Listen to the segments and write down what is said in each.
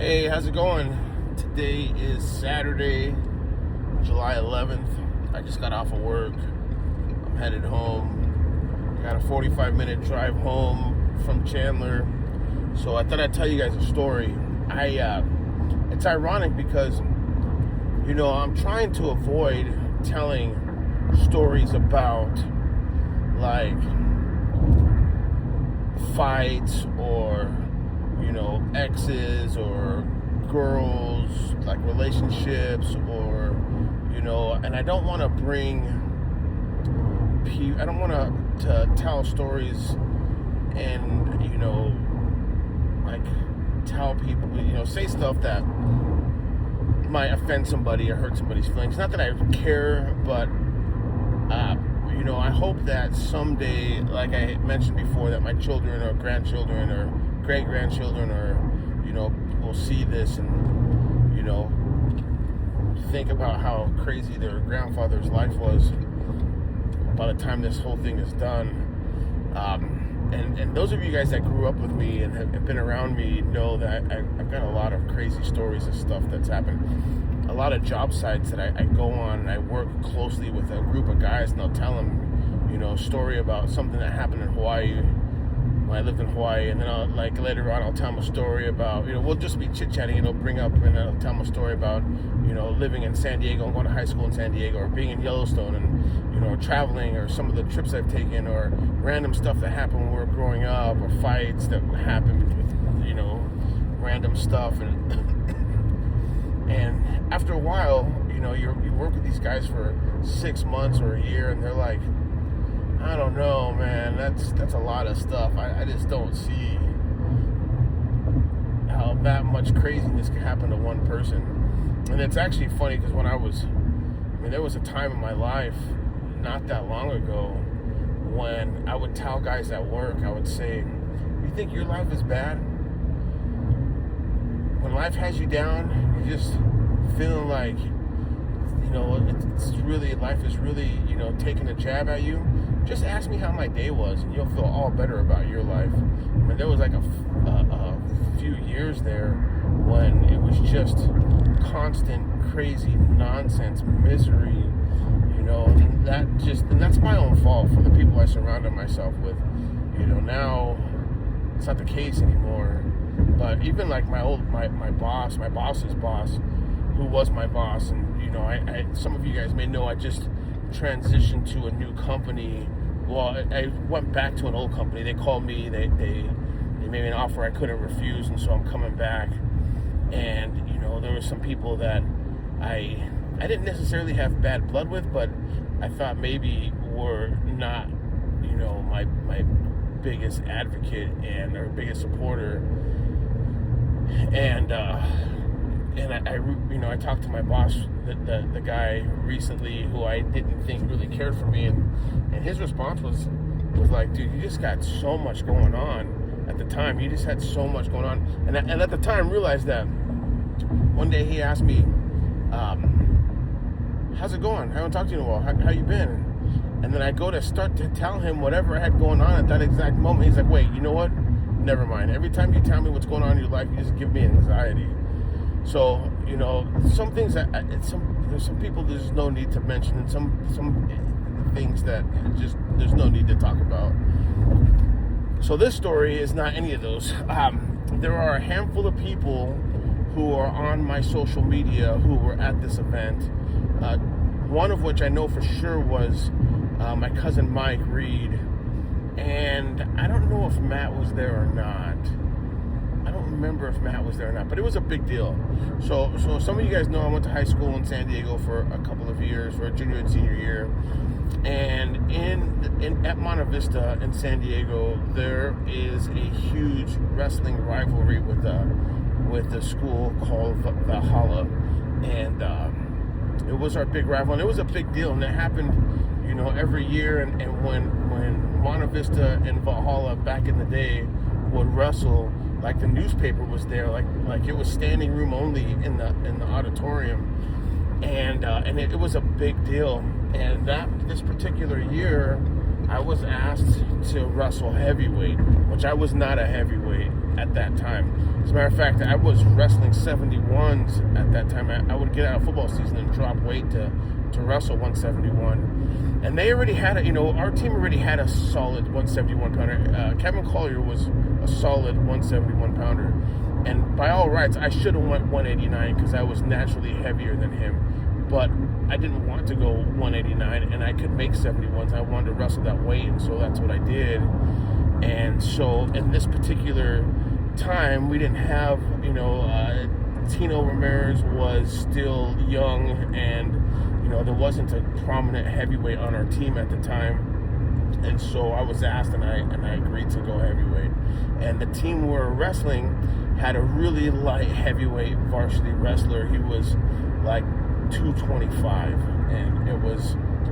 Hey, how's it going? Today is Saturday, July 11th. I just got off of work. I'm headed home. Got a 45-minute drive home from Chandler. So I thought I'd tell you guys a story. It's ironic because, I'm trying to avoid telling stories about, like, fights or exes or girls, like relationships, or and I don't want to to tell stories and like tell people, say stuff that might offend somebody or hurt somebody's feelings. Not that I care, but I hope that someday, like I mentioned before, that my children or grandchildren or great-grandchildren will see this and think about how crazy their grandfather's life was by the time this whole thing is done. And those of you guys that grew up with me and have been around me know that I've got a lot of crazy stories of stuff that's happened. A lot of job sites that I go on, and I work closely with a group of guys, and I'll tell them a story about something that happened in Hawaii when I lived in Hawaii, and then later on I'll tell them a story about, we'll just be chit-chatting, bring up, and I'll tell them a story about, living in San Diego and going to high school in San Diego, or being in Yellowstone, and, traveling, or some of the trips I've taken, or random stuff that happened when we were growing up, or fights that happened with, random stuff, and after a while, you work with these guys for 6 months or a year, and they're like, I don't know, man, that's a lot of stuff. I just don't see how that much craziness can happen to one person. And it's actually funny because there was a time in my life not that long ago when I would tell guys at work, I would say, you think your life is bad? When life has you down, you're just feeling like, life is really, taking a jab at you. Just ask me how my day was, and you'll feel all better about your life. There was like a few years there when it was just constant, crazy nonsense, misery, and that's my own fault for the people I surrounded myself with. Now it's not the case anymore. But even like my boss's boss, who was my boss, and some of you guys may know I just transitioned to a new company. Well, I went back to an old company. They called me. They made me an offer I couldn't refuse, and so I'm coming back. And there were some people that I didn't necessarily have bad blood with, but I thought maybe were not my biggest advocate and or biggest supporter. And I talked to my boss, the guy recently, who I didn't think really cared for me, and his response was like, dude, you just got so much going on. At the time, you just had so much going on, and at the time realized that. One day he asked me, how's it going? I haven't talked to you in a while. How you been? And then I go to start to tell him whatever I had going on at that exact moment. He's like, wait, you know what? Never mind. Every time you tell me what's going on in your life, you just give me anxiety. So, some things there's some people there's no need to mention, and some things that there's no need to talk about. So this story is not any of those. There are a handful of people who are on my social media who were at this event. One of which I know for sure was my cousin Mike Reed. And I don't know if Matt was there or not. I don't remember if Matt was there or not, but it was a big deal. So some of you guys know I went to high school in San Diego for a couple of years, for a junior and senior year. And at Monte Vista in San Diego, there is a huge wrestling rivalry with the school called Valhalla. And it was our big rival, and it was a big deal, and it happened, every year. And when Monte Vista and Valhalla back in the day would wrestle, like the newspaper was there, like it was standing room only in the auditorium, and it was a big deal. And this particular year, I was asked to wrestle heavyweight, which I was not a heavyweight. at that time. As a matter of fact, I was wrestling 71s at that time. I would get out of football season and drop weight to wrestle 171. And they already had our team already had a solid 171 pounder. Kevin Collier was a solid 171 pounder. And by all rights, I should have went 189 because I was naturally heavier than him. But I didn't want to go 189, and I could make 71s. I wanted to wrestle that weight, and so that's what I did. And so in this particular time, we didn't have, Tino Ramirez was still young, and, there wasn't a prominent heavyweight on our team at the time. And so I was asked, and I agreed to go heavyweight. And the team we were wrestling had a really light heavyweight varsity wrestler. He was like 225, and it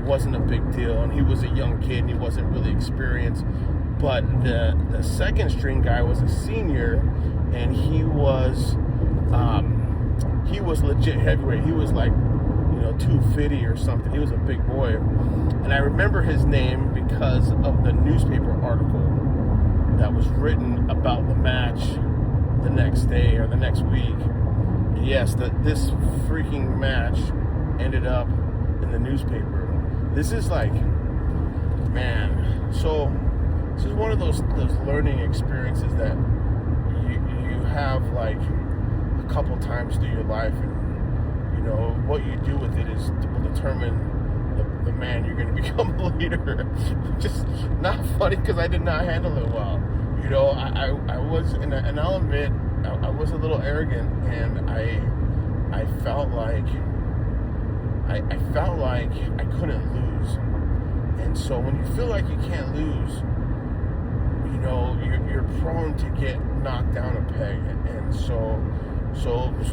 wasn't a big deal. And he was a young kid, and he wasn't really experienced. But the second string guy was a senior, and he was legit heavyweight. He was like 250 or something. He was a big boy. And I remember his name because of the newspaper article that was written about the match the next day or the next week. And yes, this freaking match ended up in the newspaper. This is like, man, so this is one of those learning experiences that you have like a couple times through your life, and what you do with it will determine the man you're going to become a leader. Just not funny because I did not handle it well. I was, and I'll admit, I was a little arrogant, and I felt like I couldn't lose. And so when you feel like you can't lose, you're prone to get knocked down a peg. And so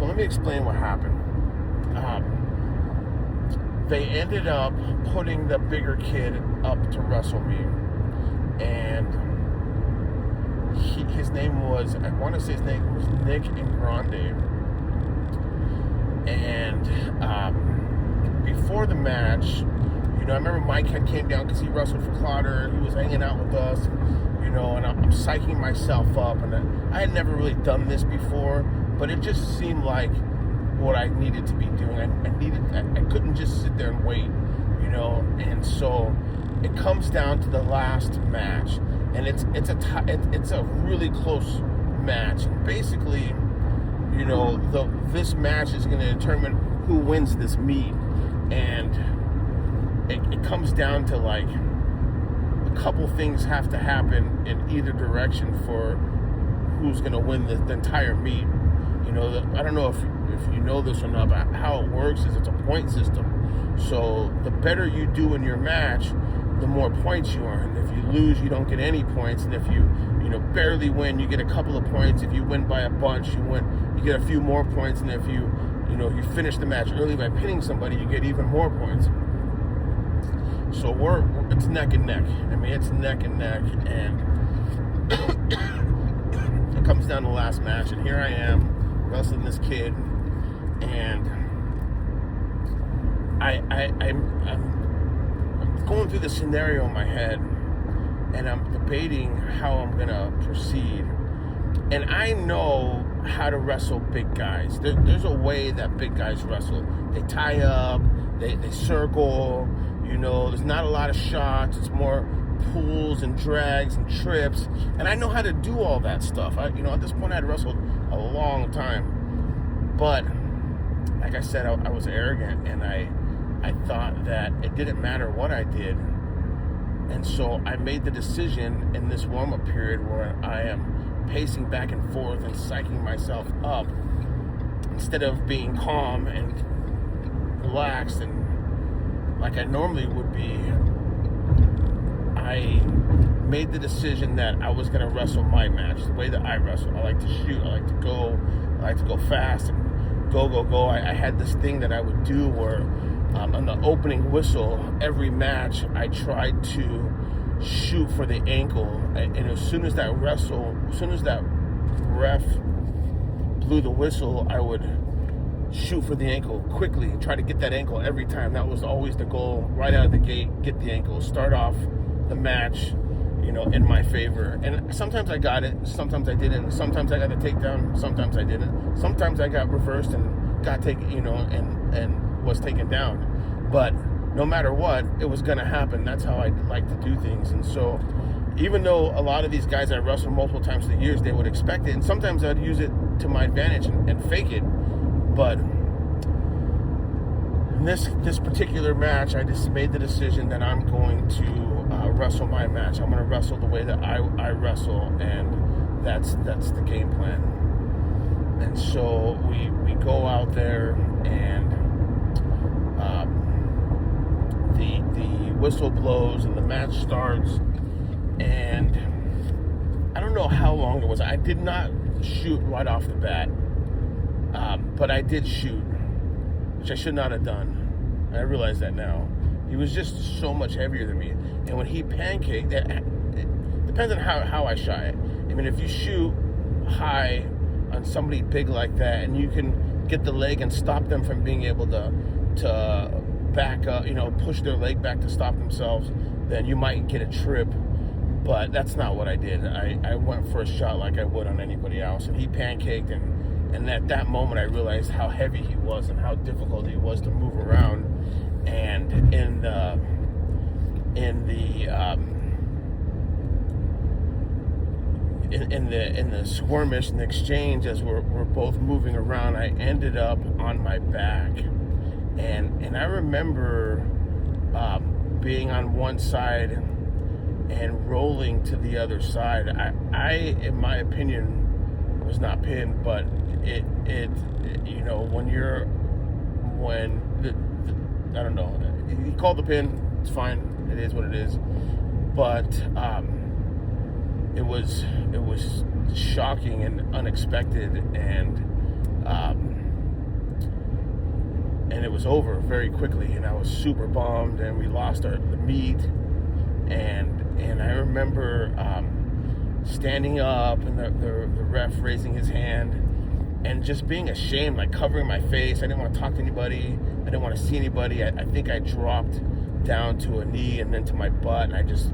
let me explain what happened. They ended up putting the bigger kid up to wrestle me, and his name was, I want to say his name was Nick Ingrande. And before the match, I remember Mike came down because he wrestled for Clotter. He was hanging out with us, and I'm psyching myself up. And I had never really done this before, but it just seemed like what I needed to be doing. I couldn't just sit there and wait, And so it comes down to the last match, and it's a really close match. And basically, this match is going to determine who wins this meet, and it comes down to like a couple things have to happen in either direction for who's going to win the entire meet. I don't know if you know this or not, but how it works is it's a point system. So the better you do in your match, the more points you earn. If you lose, you don't get any points, and if you barely win, you get a couple of points. If you win by a bunch, you get a few more points, and if you finish the match early by pinning somebody, you get even more points. So it's neck and neck. I mean, it's neck and neck, and it comes down to the last match, and here I am wrestling this kid, and I'm going through the scenario in my head, and I'm debating how I'm gonna proceed. And I know how to wrestle big guys. There's a way that big guys wrestle. They tie up, they circle. There's not a lot of shots. It's more pulls and drags and trips, and I know how to do all that stuff. At this point, I had wrestled a long time, but like I said, I was arrogant, and I thought that it didn't matter what I did. And so I made the decision in this warm-up period where I am pacing back and forth and psyching myself up instead of being calm and relaxed and like I normally would be. I made the decision that I was going to wrestle my match the way that I wrestle. I like to shoot, I like to go fast and go. I had this thing that I would do where on the opening whistle every match I tried to shoot for the ankle, and as soon as that ref blew the whistle, I would shoot for the ankle quickly, try to get that ankle every time. That was always the goal, right out of the gate, get the ankle, start off the match, in my favor. And sometimes I got it, sometimes I didn't. Sometimes I got the takedown, sometimes I didn't. Sometimes I got reversed and got taken, and was taken down. But no matter what, it was going to happen. That's how I like to do things. And so even though a lot of these guys I wrestled multiple times in the years, they would expect it. And sometimes I'd use it to my advantage and fake it. But in this particular match, I just made the decision that I'm going to wrestle my match. I'm going to wrestle the way that I wrestle, and that's the game plan. And so we go out there, and the whistle blows and the match starts, and I don't know how long it was. I did not shoot right off the bat, but I did shoot, which I should not have done. I realize that now. He was just so much heavier than me. And when he pancaked, it depends on how I shot it. I mean, if you shoot high on somebody big like that, and you can get the leg and stop them from being able to back up, push their leg back to stop themselves, then you might get a trip. But that's not what I did. I went for a shot like I would on anybody else, and he pancaked, and at that moment I realized how heavy he was and how difficult he was to move around. And in the skirmish and the exchange, as we're both moving around, I ended up on my back, and I remember being on one side and rolling to the other side. I in my opinion was not pinned, but it I don't know. He called the pin. It's fine. It is what it is. But it was shocking and unexpected, and it was over very quickly. And I was super bummed. And we lost the meet. And I remember standing up, and the ref raising his hand, and just being ashamed, like covering my face. I didn't want to talk to anybody. I didn't want to see anybody. I think I dropped down to a knee and then to my butt, and I just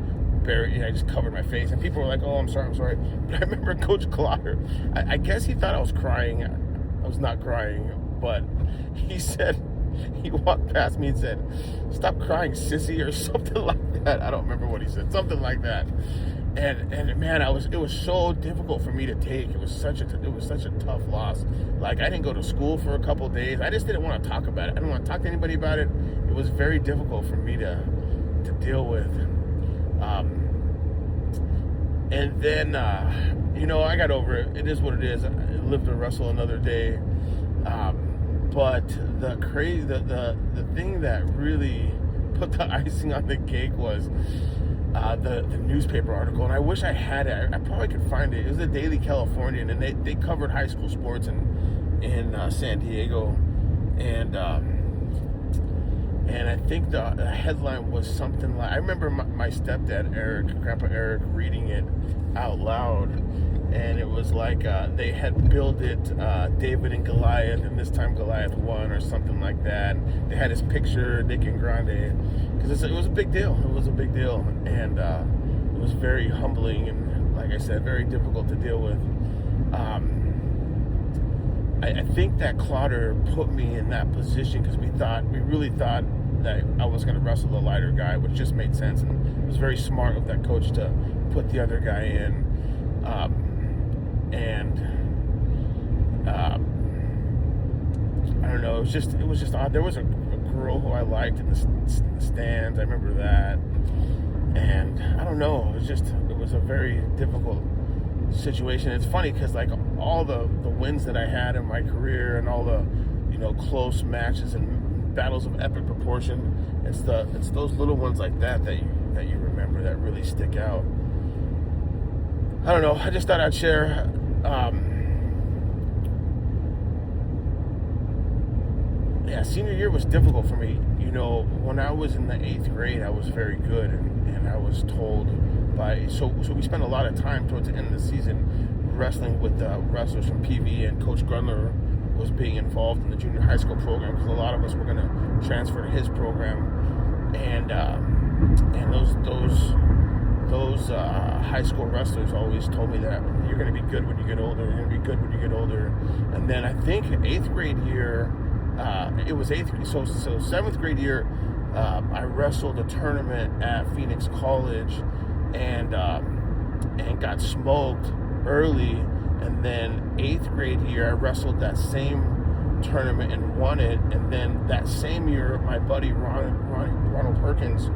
covered my face. And people were like, "Oh, I'm sorry." But I remember Coach Clotter, I guess he thought I was crying. I was not crying, but he walked past me and said, "Stop crying, sissy," or something like that. I don't remember what he said. Something like that. And man, it was so difficult for me to take. It was such a tough loss. Like, I didn't go to school for a couple of days. I just didn't want to talk about it. I didn't want to talk to anybody about it. It was very difficult for me to deal with. And then I got over it. It is what it is. I live to wrestle another day. But the thing that really put the icing on the cake was the newspaper article, and I wish I had it. I probably could find it. It was the Daily Californian, and they covered high school sports in San Diego, and I think the headline was something like, I remember my stepdad Grandpa Eric reading it out loud, and it was like they had billed it David and Goliath, and this time Goliath won, or something like that. They had his picture, Nick and Grande, because it was a big deal. It was a big deal, and it was very humbling, and like I said, very difficult to deal with. I think that Clotter put me in that position because we really thought that I was going to wrestle the lighter guy, which just made sense, and it was very smart of that coach to put the other guy in. I don't know. It was just odd. There was a girl who I liked in the stands. I remember that, and I don't know. It was a very difficult situation. It's funny because like all the wins that I had in my career, and all the close matches and battles of epic proportion, it's those little ones like that you remember, that really stick out. I don't know. I just thought I'd share. Senior year was difficult for me. When I was in the 8th grade, I was very good, and I was told so we spent a lot of time towards the end of the season wrestling with wrestlers from PV, and Coach Grunler was being involved in the junior high school program because a lot of us were going to transfer to his program, and those those high school wrestlers always told me that you're going to be good when you get older. You're going to be good when you get older. And then I think 8th grade year, it was 8th grade. So 7th grade year, I wrestled a tournament at Phoenix College and got smoked early. And then 8th grade year, I wrestled that same tournament and won it. And then that same year, my buddy Ronald Perkins,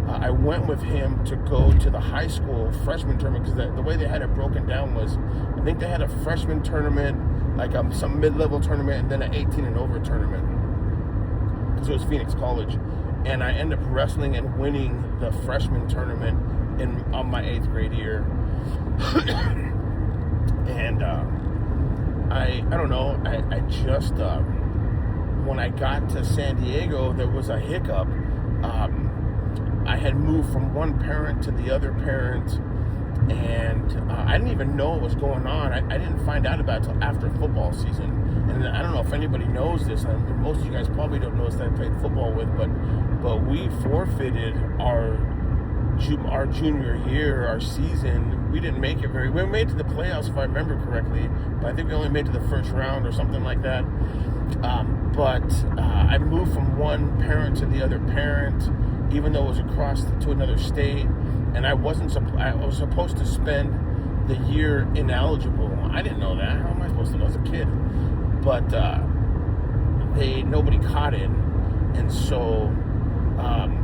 I went with him to go to the high school freshman tournament, because the way they had it broken down was, I think they had a freshman tournament, like some mid-level tournament, and then an 18 and over tournament, because it was Phoenix College. And I ended up wrestling and winning the freshman tournament on my 8th grade year. And I don't know, I just, when I got to San Diego, there was a hiccup. I had moved from one parent to the other parent, and I didn't even know what was going on. I didn't find out about it until after football season. And I don't know if anybody knows this, and most of you guys probably don't know this that I played football with, but we forfeited our junior year, our season. We didn't make it we made it to the playoffs, if I remember correctly, but I think we only made it to the first round or something like that. But I moved from one parent to the other parent, even though it was across to another state, and I was supposed to spend the year ineligible. I didn't know that. How am I supposed to know as a kid? But nobody caught it, and so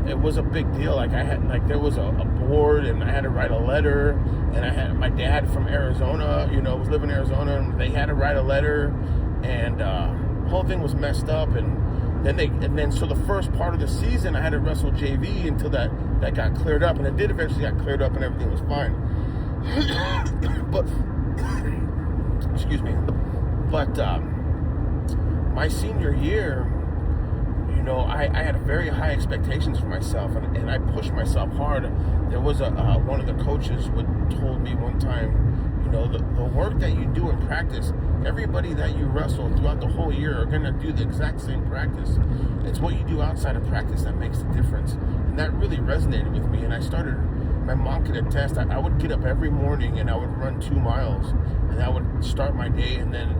it was a big deal. There was a board, and I had to write a letter, and I had my dad from Arizona, was living in Arizona, and they had to write a letter, and the whole thing was messed up, and then so the first part of the season I had to wrestle JV until that got cleared up, and it did eventually got cleared up, and everything was fine. But excuse me. But my senior year, I had very high expectations for myself, and I pushed myself hard. There was one of the coaches told me one time, the work that you do in practice, everybody that you wrestle throughout the whole year are going to do the exact same practice. It's what you do outside of practice that makes the difference. And that really resonated with me. And my mom could attest, I would get up every morning and I would run 2 miles, and I would start my day, and then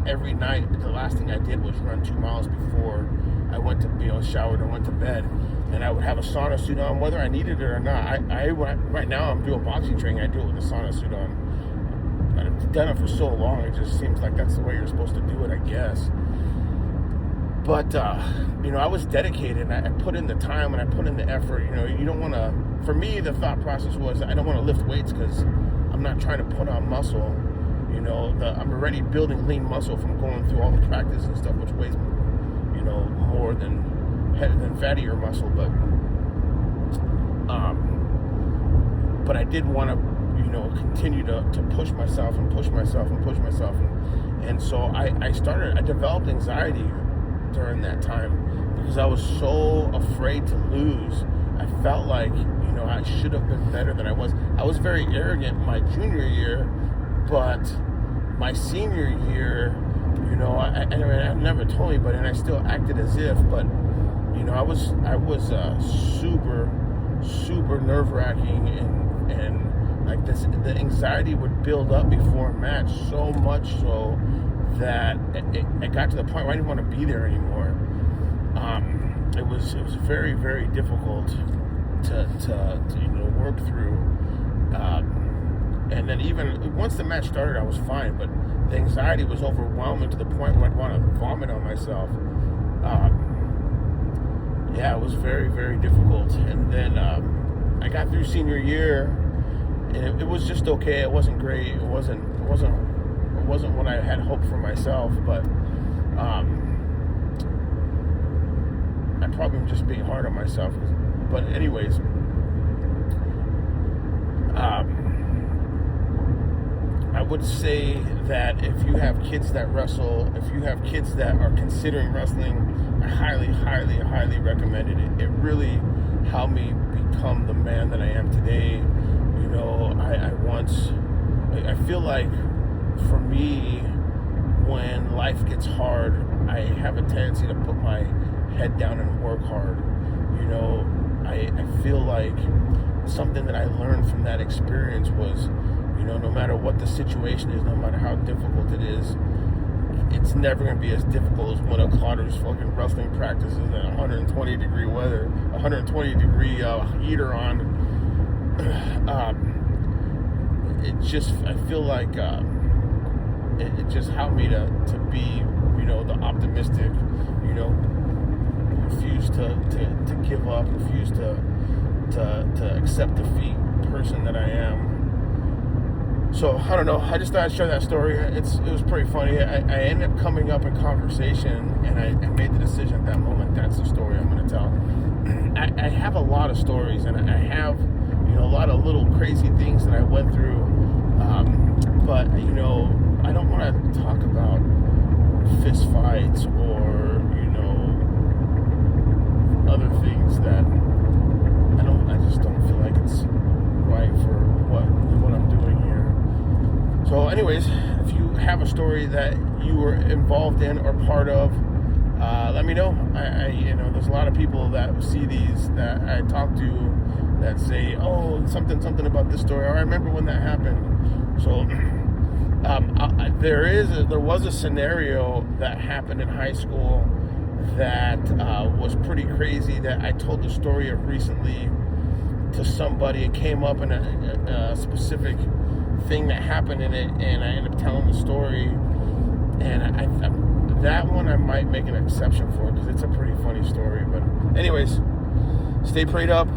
every night, the last thing I did was run 2 miles before I went to, showered and went to bed. And I would have a sauna suit on, whether I needed it or not. Right now I'm doing boxing training, I do it with a sauna suit on. I've done it for so long, it just seems like that's the way you're supposed to do it, I guess. But, I was dedicated, and I put in the time, and I put in the effort. You don't want to, for me, the thought process was, I don't want to lift weights because I'm not trying to put on muscle. I'm already building lean muscle from going through all the practice and stuff, which weighs, more than fattier muscle. But I did want to, continue to push myself and push myself and push myself. And so I developed anxiety during that time because I was so afraid to lose. I felt like, I should have been better than I was. I was very arrogant my junior year, but my senior year, I never told anybody, and I still acted as if, but, I was super, super nerve-wracking, and like this, the anxiety would build up before a match so much so that it got to the point where I didn't want to be there anymore. It was very, very difficult to work through. And then even once the match started, I was fine, but the anxiety was overwhelming to the point where I'd want to vomit on myself. It was very, very difficult. And then I got through senior year, and it was just okay. It wasn't great. It wasn't what I had hoped for myself, but I probably am just being hard on myself. But anyways, I would say that if you have kids that wrestle, if you have kids that are considering wrestling, I highly, highly, highly recommend it. It really helped me become the man that I am today. I feel like for me, when life gets hard, I have a tendency to put my head down and work hard. I feel like something that I learned from that experience was, no matter what the situation is, no matter how difficult it is, it's never going to be as difficult as when a Clotter's fucking wrestling practices in 120 degree weather, 120 degree heater on. I feel like it just helped me to be, the optimistic, refuse to give up, refuse to accept defeat person that I am. So, I don't know, I just thought I'd share that story. It was pretty funny. I ended up coming up in conversation, and I made the decision at that moment, that's the story I'm going to tell. I have a lot of stories, and I have, a lot of little crazy things that I went through, but, I don't want to talk about fist fights or, other things that I just don't feel like it's right for what I'm doing here. So anyways, if you have a story that you were involved in or part of, let me know. There's a lot of people that see these that I talk to that say, oh, something about this story, or I remember when that happened. So there was a scenario that happened in high school that was pretty crazy that I told the story of recently to somebody. It came up in a specific thing that happened in it, and I ended up telling the story, and that one I might make an exception for because it's a pretty funny story. But anyways, stay prayed up.